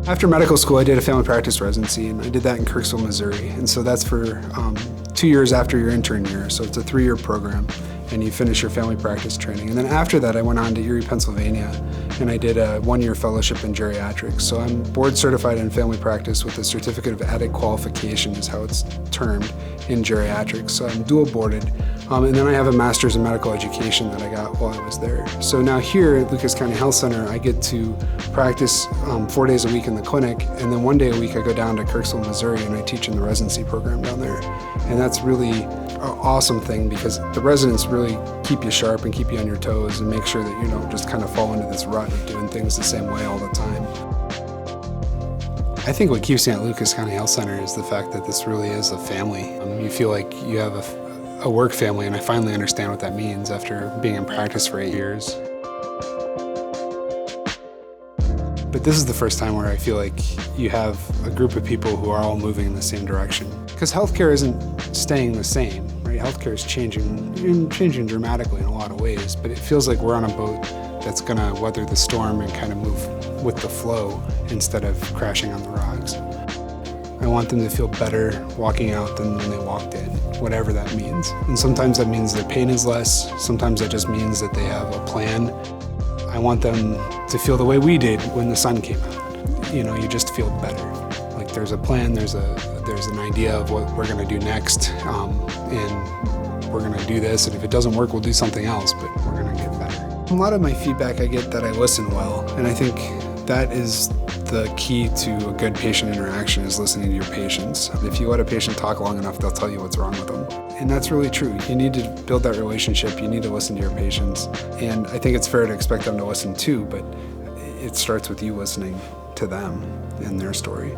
After medical school, I did a family practice residency, and I did that in Kirksville, Missouri. And so that's for 2 years after your intern year, so it's a 3-year program, and you finish your family practice training. And then after that, I went on to Erie, Pennsylvania, and I did a 1-year fellowship in geriatrics. So I'm board certified in family practice with a certificate of added qualification is how it's termed in geriatrics. So I'm dual boarded. And then I have a master's in medical education that I got while I was there. So now here at Lucas County Health Center, I get to practice 4 days a week in the clinic, and then 1 day a week I go down to Kirksville, Missouri, and I teach in the residency program down there. And that's really an awesome thing because the residents really keep you sharp and keep you on your toes and make sure that you don't just kind of fall into this rut of doing things the same way all the time. I think what keeps me at Lucas County Health Center is the fact that this really is a family. You feel like you have a work family, and I finally understand what that means after being in practice for 8 years. But this is the first time where I feel like you have a group of people who are all moving in the same direction. Because healthcare isn't staying the same, right? Healthcare is changing dramatically in a lot of ways, but it feels like we're on a boat that's gonna weather the storm and kind of move with the flow instead of crashing on the rocks. I want them to feel better walking out than when they walked in, whatever that means. And sometimes that means their pain is less, sometimes that just means that they have a plan. I want them to feel the way we did when the sun came out. You know, you just feel better. Like there's a plan, there's an idea of what we're gonna do next, and we're gonna do this, and if it doesn't work, we'll do something else, but we're gonna get better. A lot of my feedback I get that I listen well, and I think that is the key to a good patient interaction is listening to your patients. If you let a patient talk long enough, they'll tell you what's wrong with them. And that's really true. You need to build that relationship. You need to listen to your patients. And I think it's fair to expect them to listen too, but it starts with you listening to them and their story.